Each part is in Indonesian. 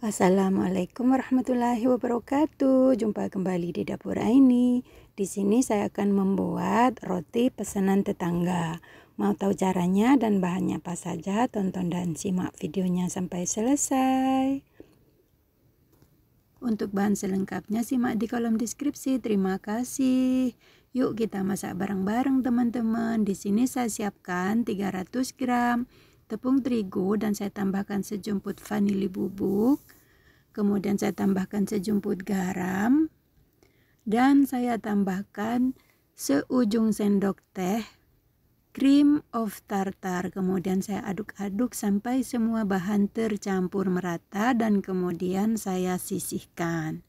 Assalamualaikum warahmatullahi wabarakatuh. Jumpa kembali di dapur Aini. Di sini saya akan membuat roti pesanan tetangga. Mau tahu caranya dan bahannya apa saja? Tonton dan simak videonya sampai selesai. Untuk bahan selengkapnya simak di kolom deskripsi. Terima kasih. Yuk kita masak bareng-bareng teman-teman. Di sini saya siapkan 300 gram tepung terigu dan saya tambahkan sejumput vanili bubuk. Kemudian saya tambahkan sejumput garam dan saya tambahkan seujung sendok teh cream of tartar. Kemudian saya aduk-aduk sampai semua bahan tercampur merata dan kemudian saya sisihkan.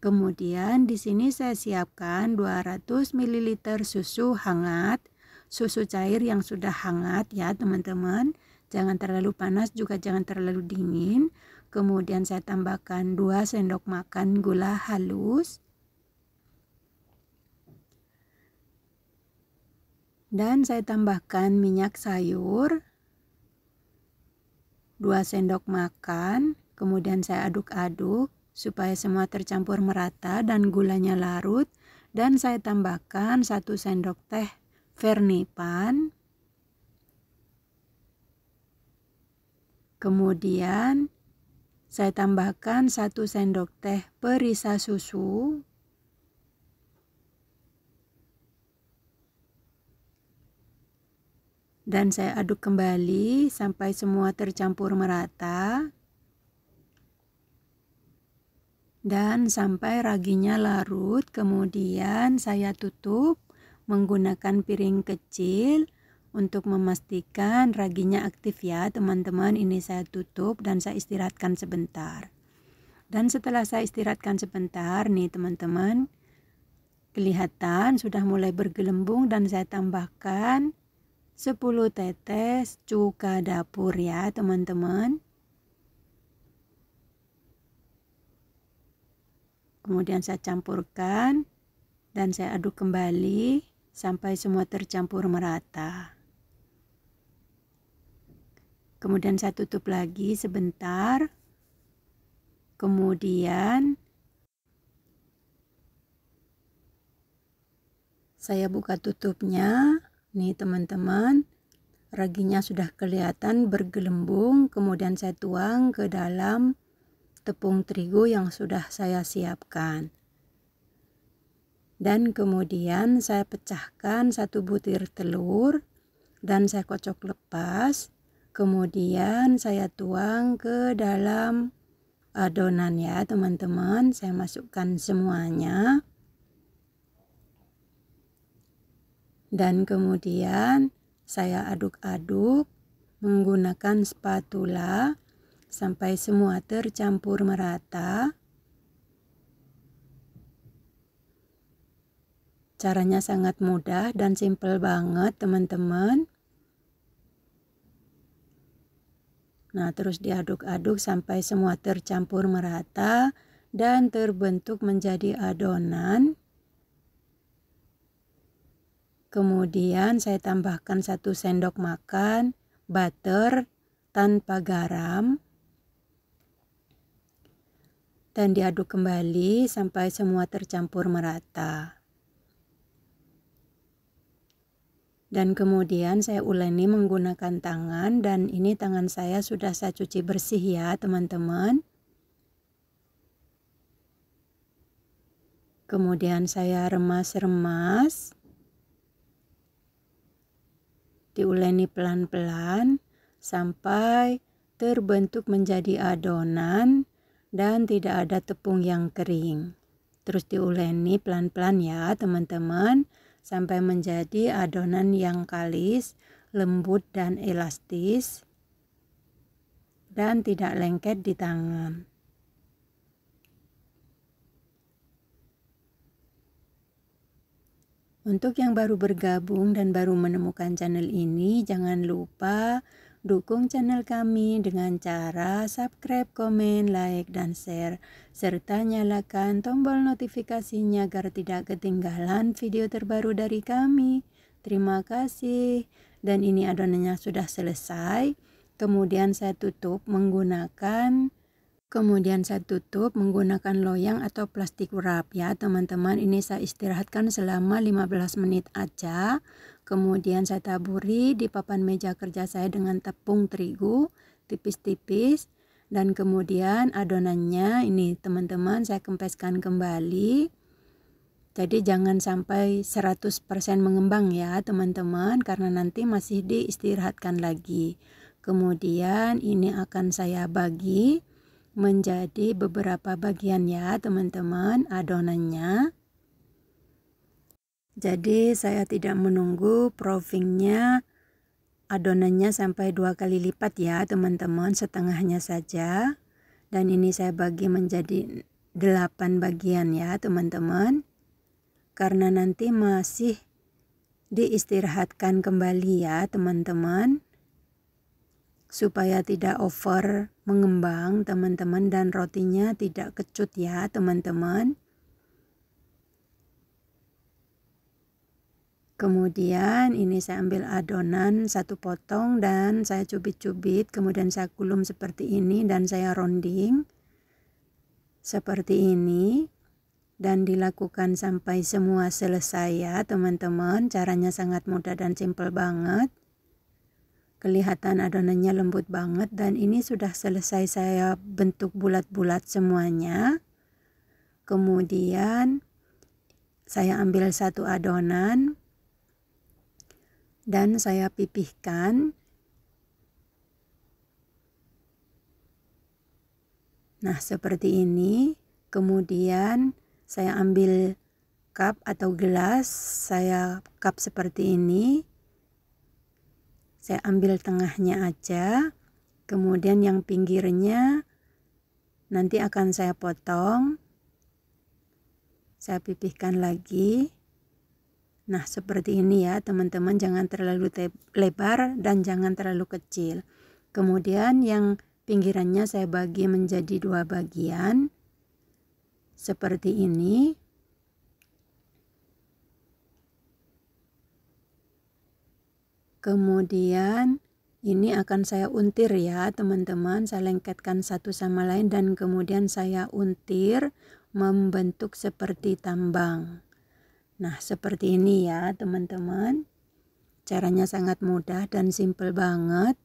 Kemudian di sini saya siapkan 200 ml susu hangat, susu cair yang sudah hangat ya teman-teman. Jangan terlalu panas juga jangan terlalu dingin. Kemudian saya tambahkan 2 sendok makan gula halus. Dan saya tambahkan minyak sayur 2 sendok makan. Kemudian saya aduk-aduk supaya semua tercampur merata dan gulanya larut. Dan saya tambahkan 1 sendok teh vernipan. Kemudian saya tambahkan 1 sendok teh perisa susu. Dan saya aduk kembali sampai semua tercampur merata. Dan sampai raginya larut, kemudian saya tutup menggunakan piring kecil untuk memastikan raginya aktif ya teman-teman. Ini saya tutup dan saya istirahatkan sebentar. Dan setelah saya istirahatkan sebentar nih teman-teman, kelihatan sudah mulai bergelembung dan saya tambahkan 10 tetes cuka dapur ya teman-teman. Kemudian saya campurkan dan saya aduk kembali sampai semua tercampur merata. Kemudian saya tutup lagi sebentar. Kemudian saya buka tutupnya. Nih teman-teman, raginya sudah kelihatan bergelembung. Kemudian saya tuang ke dalam tepung terigu yang sudah saya siapkan. Dan kemudian saya pecahkan 1 butir telur dan saya kocok lepas. Kemudian saya tuang ke dalam adonan ya teman-teman. Saya masukkan semuanya. Dan kemudian saya aduk-aduk menggunakan spatula sampai semua tercampur merata. Caranya sangat mudah dan simple banget teman-teman. Nah, terus diaduk-aduk sampai semua tercampur merata dan terbentuk menjadi adonan. Kemudian saya tambahkan 1 sendok makan butter tanpa garam. Dan diaduk kembali sampai semua tercampur merata. Dan kemudian saya uleni menggunakan tangan dan ini tangan saya sudah saya cuci bersih ya teman-teman. Kemudian saya remas-remas. Diuleni pelan-pelan sampai terbentuk menjadi adonan dan tidak ada tepung yang kering. Terus diuleni pelan-pelan ya teman-teman sampai menjadi adonan yang kalis, lembut dan elastis dan tidak lengket di tangan. Untuk yang baru bergabung dan baru menemukan channel ini, jangan lupa dukung channel kami dengan cara subscribe, komen, like, dan share. Serta nyalakan tombol notifikasinya agar tidak ketinggalan video terbaru dari kami. Terima kasih. Dan ini adonannya sudah selesai. Kemudian saya tutup menggunakan Kemudian saya tutup menggunakan loyang atau plastik wrap ya teman-teman. Ini saya istirahatkan selama 15 menit aja. Kemudian saya taburi di papan meja kerja saya dengan tepung terigu tipis-tipis. Dan kemudian adonannya ini teman-teman saya kempeskan kembali. Jadi jangan sampai 100% mengembang ya teman-teman, karena nanti masih diistirahatkan lagi. Kemudian ini akan saya bagi menjadi beberapa bagian ya teman-teman adonannya. Jadi saya tidak menunggu proofingnya adonannya sampai 2 kali lipat ya teman-teman, setengahnya saja. Dan ini saya bagi menjadi 8 bagian ya teman-teman, karena nanti masih diistirahatkan kembali ya teman-teman, supaya tidak over mengembang teman-teman dan rotinya tidak kecut ya teman-teman. Kemudian ini saya ambil adonan 1 potong dan saya cubit-cubit, kemudian saya gulung seperti ini dan saya rounding seperti ini, dan dilakukan sampai semua selesai ya teman-teman. Caranya sangat mudah dan simple banget. Kelihatan adonannya lembut banget, dan ini sudah selesai saya bentuk bulat-bulat semuanya. Kemudian saya ambil 1 adonan dan saya pipihkan. Nah seperti ini. Kemudian saya ambil cup atau gelas, saya cup seperti ini. Saya ambil tengahnya aja, kemudian yang pinggirnya nanti akan saya potong. Saya pipihkan lagi. Nah seperti ini ya teman-teman, jangan terlalu lebar dan jangan terlalu kecil. Kemudian yang pinggirannya saya bagi menjadi 2 bagian seperti ini. Kemudian ini akan saya untir ya teman-teman, saya lengketkan satu sama lain dan kemudian saya untir membentuk seperti tambang. Nah seperti ini ya teman-teman, caranya sangat mudah dan simple banget.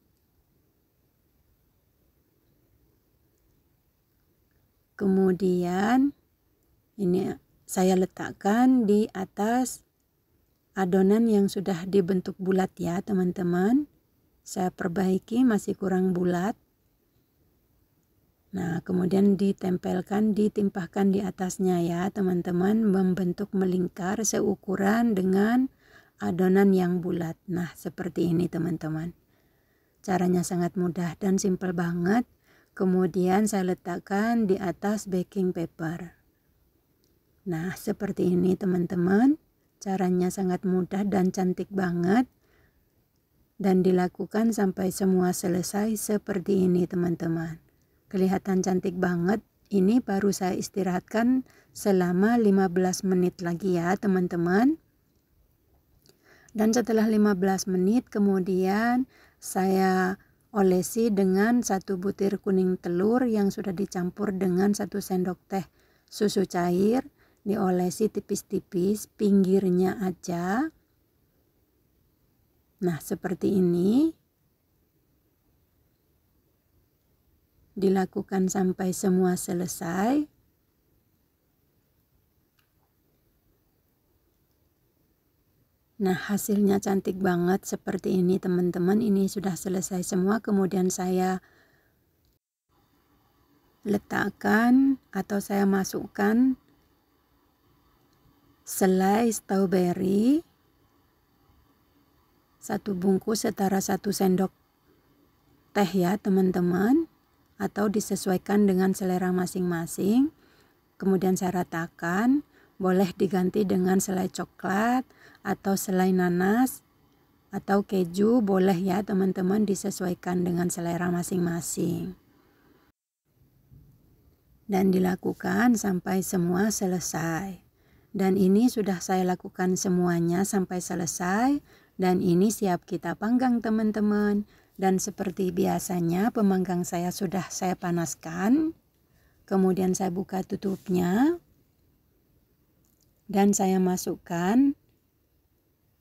Kemudian ini saya letakkan di atas adonan yang sudah dibentuk bulat ya teman-teman. Saya perbaiki, masih kurang bulat. Nah kemudian ditempelkan, ditimpahkan di atasnya ya teman-teman, membentuk melingkar seukuran dengan adonan yang bulat. Nah seperti ini teman-teman, caranya sangat mudah dan simple banget. Kemudian saya letakkan di atas baking paper. Nah seperti ini teman-teman, caranya sangat mudah dan cantik banget, dan dilakukan sampai semua selesai seperti ini teman-teman. Kelihatan cantik banget. Ini baru saya istirahatkan selama 15 menit lagi ya teman-teman. Dan setelah 15 menit kemudian saya olesi dengan 1 butir kuning telur yang sudah dicampur dengan 1 sendok teh susu cair. Diolesi tipis-tipis, pinggirnya aja. Nah seperti ini. Dilakukan sampai semua selesai. Nah hasilnya cantik banget seperti ini teman-teman. Ini sudah selesai semua. Kemudian saya letakkan atau saya masukkan selai strawberry 1 bungkus setara 1 sendok teh ya teman-teman, atau disesuaikan dengan selera masing-masing. Kemudian saya ratakan, boleh diganti dengan selai coklat atau selai nanas atau keju, boleh ya teman-teman, disesuaikan dengan selera masing-masing. Dan dilakukan sampai semua selesai. Dan ini sudah saya lakukan semuanya sampai selesai, dan ini siap kita panggang teman-teman. Dan seperti biasanya pemanggang saya sudah saya panaskan. Kemudian saya buka tutupnya dan saya masukkan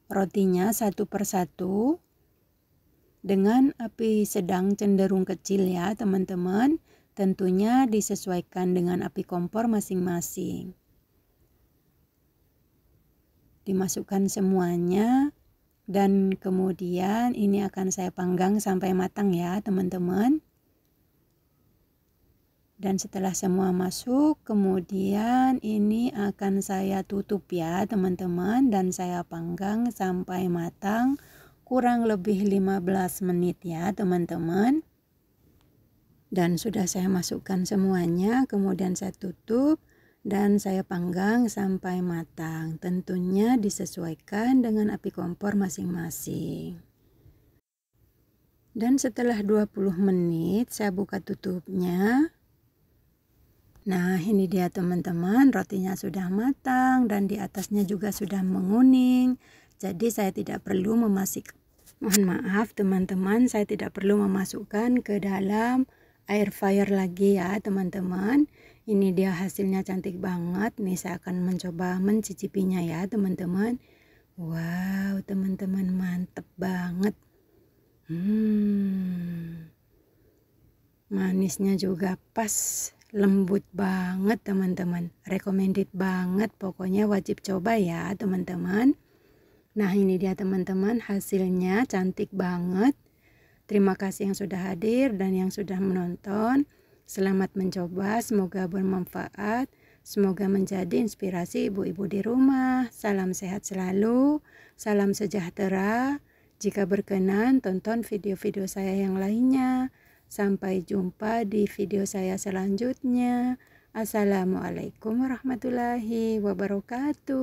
rotinya satu persatu dengan api sedang cenderung kecil ya teman-teman. Tentunya disesuaikan dengan api kompor masing-masing. Dimasukkan semuanya dan kemudian ini akan saya panggang sampai matang ya teman-teman. Dan setelah semua masuk, kemudian ini akan saya tutup ya teman-teman, dan saya panggang sampai matang kurang lebih 15 menit ya teman-teman. Dan sudah saya masukkan semuanya, kemudian saya tutup dan saya panggang sampai matang. Tentunya disesuaikan dengan api kompor masing-masing. Dan setelah 20 menit saya buka tutupnya. Nah, ini dia teman-teman, rotinya sudah matang dan di atasnya juga sudah menguning. Jadi saya tidak perlu mohon maaf teman-teman, saya tidak perlu memasukkan ke dalam air fryer lagi ya teman-teman. Ini dia hasilnya cantik banget. Nih saya akan mencoba mencicipinya ya teman-teman. Wow, teman-teman, mantep banget. Manisnya juga pas. Lembut banget teman-teman, recommended banget, pokoknya wajib coba ya teman-teman. Nah ini dia teman-teman, hasilnya cantik banget. Terima kasih yang sudah hadir dan yang sudah menonton. Selamat mencoba, semoga bermanfaat, semoga menjadi inspirasi ibu-ibu di rumah. Salam sehat selalu, salam sejahtera. Jika berkenan tonton video-video saya yang lainnya. Sampai jumpa di video saya selanjutnya. Assalamualaikum warahmatullahi wabarakatuh.